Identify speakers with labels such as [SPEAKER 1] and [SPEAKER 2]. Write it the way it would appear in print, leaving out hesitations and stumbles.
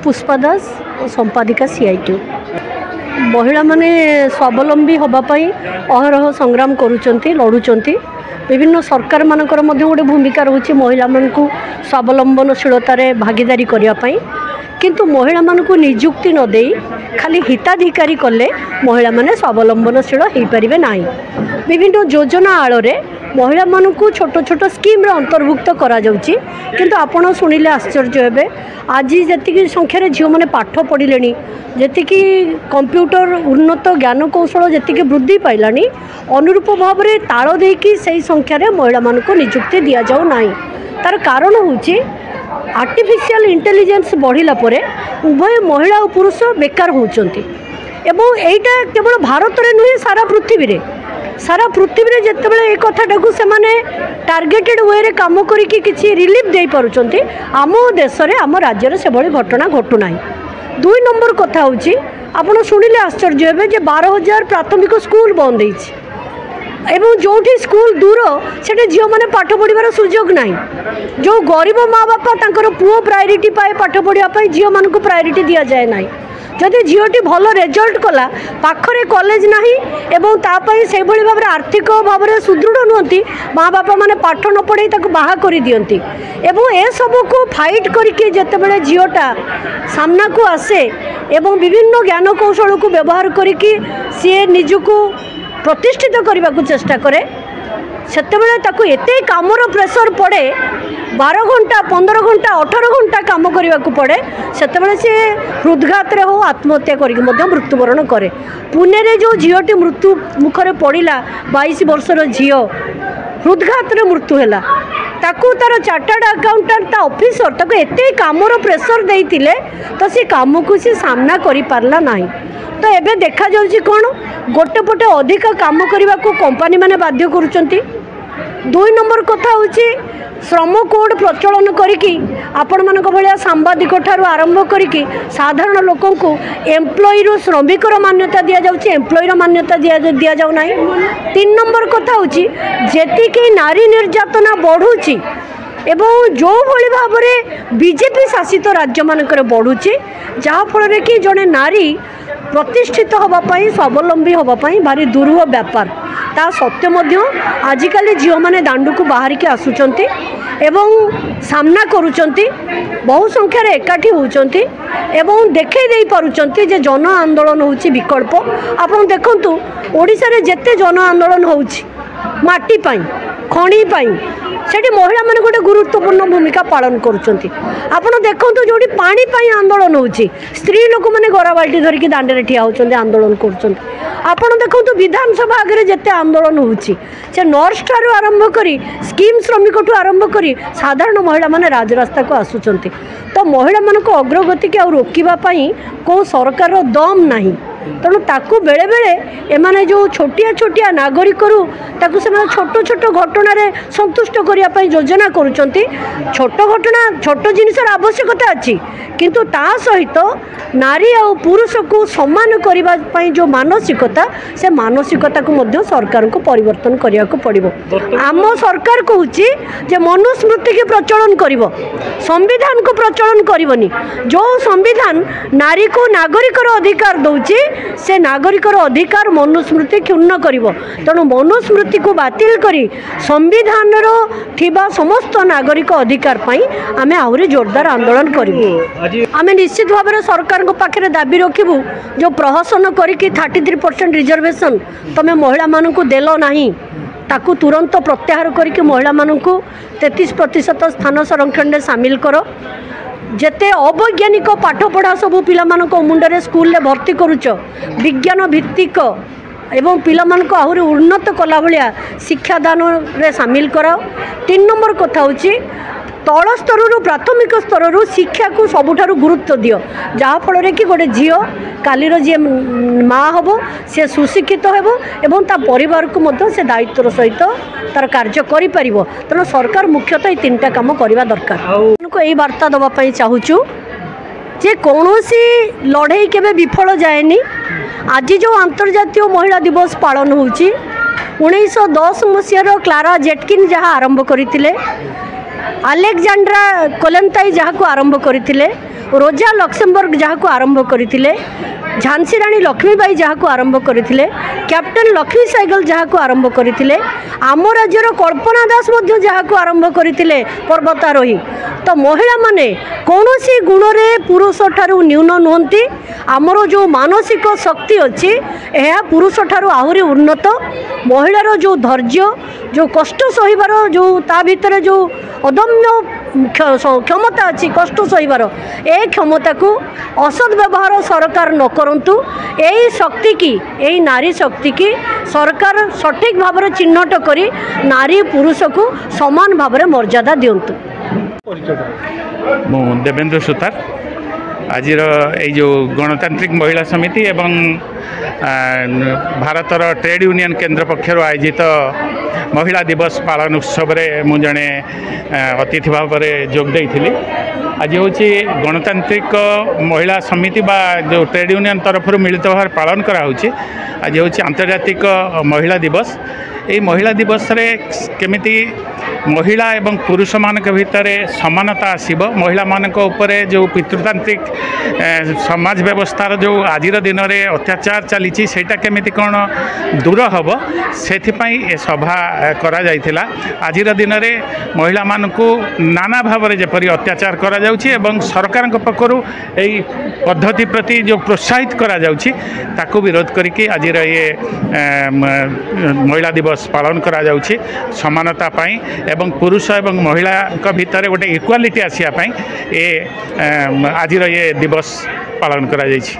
[SPEAKER 1] पुष्पा दास संपादिका CITU। महिला माने स्वावलंबी होबापाई अहरह संग्राम करुचंती लड़ुचंती विभिन्न सरकार मानकर मध्य गोटे भूमिका रहुछि महिला मानकु स्वावलंबनशीलतार भागीदारी करिया पाई किंतु महिला मानकु नियुक्ति न देई खाली हिताधिकारी कले महिला माने स्वावलंबनशील हो पारिबे नाही। विभिन्न योजना आलोरे महिला मानकु छोट छोट स्कीम रे अंतर्भुक्त करा जाउछि किंतु आपण सुनिले आश्चर्य हेबे आज जति संख्यार झील मैंने पाठ पढ़िले जी कंप्यूटर उन्नत ज्ञान कौशल जी वृद्धि पाइलानी अनुरूप भाव में ताल देकी से संख्यार महिला मानक नियुक्ति दि जाऊ ना। तार कारण होची आर्टिफिशियल इंटेलिजेंस बढ़िला परे उभय महिला और पुरुष बेकार होचंती एवं एटा केवल भारत में नुहे सारा पृथ्वी रे जितेबाला ए कथाटा को से टार्गेटेड वे रे काम करिकी किछि रिलीफ दे पारुचंती आम देश रे आम राज्य रे से भली घटना घटू नाही। 2 नंबर कथा होची आपण सुनिले आश्चर्य हेबे जे 12,000 प्राथमिक स्कूल बंद होईछि एवं जोठी स्कूल दूर सेठे झील मैंने पाठ पढ़ार सुजोग ना। जो गरीब माँ बापा तांकर पुओ प्रायोरिटी पाए पाठ पढ़ाई झील मानक प्रायोरिटी दि जाए ना। जदि झीलटी भल रेजल्ट कला पाखरे कॉलेज नाही एवं तापाई से भली भाव आर्थिक भाव में सुदृढ़ नुहति माँ बापा माने पाठ न पढ़े ताको बाहा करी दियंती एवं ए सब को फाइट करके जेतेबेले झीलटा सामना को आसे एवं विभिन्न ज्ञान कौशल को व्यवहार करके सी निजको प्रतिष्ठित करने को चेष्टा करे सेतेबेले ताको एते कामर प्रेशर पड़े 12 घंटा 15 घंटा 18 घंटा काम करने को पड़े सेतेबेले से हृदघात हो आत्महत्या करके मृत्युवरण करे। पुणे रे जो झीलटी मृत्यु मुखरे पड़ा 22 वर्षर झील हृदघात मृत्यु है ताकू तार चार्टर्ड अकाउंटेंट ता ऑफिसर ताको एते कामर प्रेशर देइतिले तो सी काम को सी सामना करि पारला नाही। तो एबे देखा जाउची कोन गोटे पटे अधिक काम करने को कंपनी माने बाध्य करुचंती। 2 नंबर कथा होची श्रम कोड प्रचलन करिकी आपण मानक भलिया सांबादिक ठारू आरंभ करिकी साधारण लोकन को एम्प्लॉय रो श्रमिकर मान्यता दिया जाउची एम्प्लॉय रो मान्यता दिया जाउ नाही। 3 नंबर कथा होची जेति कि नारी निर्यातना बढ़ुची एवं जो भली भाव में बीजेपी शासित राज्य मानकर बढ़ुची जहाँ फल कि जड़े नारी प्रतिष्ठित होगापाई स्वावलंबी होगापाई भारी दुरूह व्यापार ता सत्य मध्य आजिकल झील मैंने दांडू को बाहर के आसुचंती एवं सामना करुचंती बहु संख्यार एकाठी होचंती एवं देखे दे पारुचंती जे जन आंदोलन होची विकल्प। आपण देखंतु ओडिसा रे जेते जन आंदोलन होची माटी पाई खणी पाई सेठी महिला माने गोटे गुरुत्वपूर्ण भूमिका पालन करुचंती। आपण देखंतु जोडी पानी पाई आंदोलन होची स्त्री लोक माने गरा बाल्टी धरिकी दांडे रे ठिया होचंती आंदोलन करुचंती। आपण देखंतु विधानसभा आगे जेते आंदोलन होची से नर्स ठारू आरंभ करी स्कीम श्रमिक ठू आरंभ करी साधारण महिला माने राजरास्ता को आसुचंती। तो महिला मानक अग्रगति के रोकवा को सरकार दम नाही तेणु ताकू बेले बेले एमाने जो छोटिया छोटिया नागरिक ताकू से छोट छोट घटना रे संतुष्ट करने योजना करुचंती। छोट घटना छोट जिनिसर आवश्यकता अच्छी किंतु ता सहित नारी और पुरुष को सम्मान करने जो मानसिकता से मानसिकता को मध्य सरकार को परिवर्तन करने को पड़ो। आम सरकार कहूची जे मनुस्मृति के प्रचलन करिवो संविधान को प्रचलन करनी। जो संविधान नारी को नागरिकर अधिकार दौची से नागरिकर अधिकार मनुस्मृति क्षुण्ण करिवो तेणु मनुस्मृति को बातिल करी संविधान रो थिबा समस्त नागरिक अधिकार पाई आमे आहुरी जोरदार आंदोलन करिवो। आमे निश्चित भाव में सरकार को पाखे दाबी रखिबू जो प्रहसन करिकी 33% रिजर्वेशन तमे महिला मानू देल नाही ताकू तुरंत प्रत्याहार करके महिला मानू 33% स्थान संरक्षण सामिल करो। जेते अवैज्ञानिक पाठ पढ़ा सब पिला मुंडे स्कूल भर्ती करुच विज्ञान भित्तिक एवं पिला आहरी उन्नत कला भाया शिक्षादान रे सामिल कराओ। 3 नंबर कथा होची तल स्तर प्राथमिक स्तर शिक्षा को सबुठारु गुरुत्व दियो जहाँ फल कि गोटे झील कालीर जी माँ हम सी सुशिक्षित हो एवं ता परिवार को मध्य से दायित्वर सहित तार कार्य करि परिबो। तेणु सरकार मुख्यतः ये 3टा काम करवा दरकार। यही वार्ता दवाई चाहूँ जे कौनसी लड़ाई केबे विफल जाएनी। आज जो अंतर्जातीय महिला दिवस पालन होची 1910 मसीहार क्लारा जेटकिन जहाँ आरंभ करथिले आलेक्जांड्रा कोलंताई जहाँ को आरंभ करथिले, रोजा लक्सेमबर्ग जहाँ को आरंभ करथिले, झांसी रानी लक्ष्मीबाई जहाँ को आरंभ करथिले, कैप्टन लक्ष्मी साइगल जहाँ को आरंभ करथिले, आम राज्यर कल्पना दास मध्य जहाँ को आरंभ करथिले पर्वतारोही। तो महिला माने कौनसी गुण रे पुरुष ठारू न्यून नुहंती। आमर जो मानसिक शक्ति अच्छी यह पुरुष ठारू आहुरी उन्नत। महिलार जो धैर्य, जो कष्ट सहिबार, जो ता भितर जो अदम्य क्षमता अच्छी कष्ट सहिबार, ए क्षमता को असद व्यवहार सरकार न करंतु। यही शक्ति की, यही नारी शक्ति की सरकार सठिक भाव में चिन्हट करी नारी पुरुष को समान भाव में मर्यादा दियंतु।
[SPEAKER 2] मु देवेंद्र सुतार आज जो गणतांत्रिक महिला समिति एवं भारतर ट्रेड यूनियन केंद्र पक्षर आयोजित महिला दिवस पालन उत्सव रे मु जड़े अतिथि भाव में जोगदे आज हूँ गणतांत्रिक महिला समिति बा जो ट्रेड यूनियन तरफ मिलित भाव पालन कराऊँच। आज हूँ आंतर्जातिक महिला दिवस। ये महिला दिवस रे केमिति महिला एवं पुरुष मान भितर समानता आसब, महिला मान उपरे जो पितृतांत्रिक समाज व्यवस्थार जो आज दिन में अत्याचार चली सेटा केमिति कौन दूर हम से सभा करा जाइथिला। आज दिन में महिला मान को नाना भाव में जपरी अत्याचार करा जाउछि एवं सरकार पक्षरु एई पद्धति प्रति जो प्रोत्साहित करा जाउछि ताकू विरोध करके आज ये महिला दिवस पालन करा जाउछि। समानता पाई एवं पुरुष एवं महिला भितर गोटे इक्वालिटी आसिया पाई आज ये दिवस पालन करा जाइछि।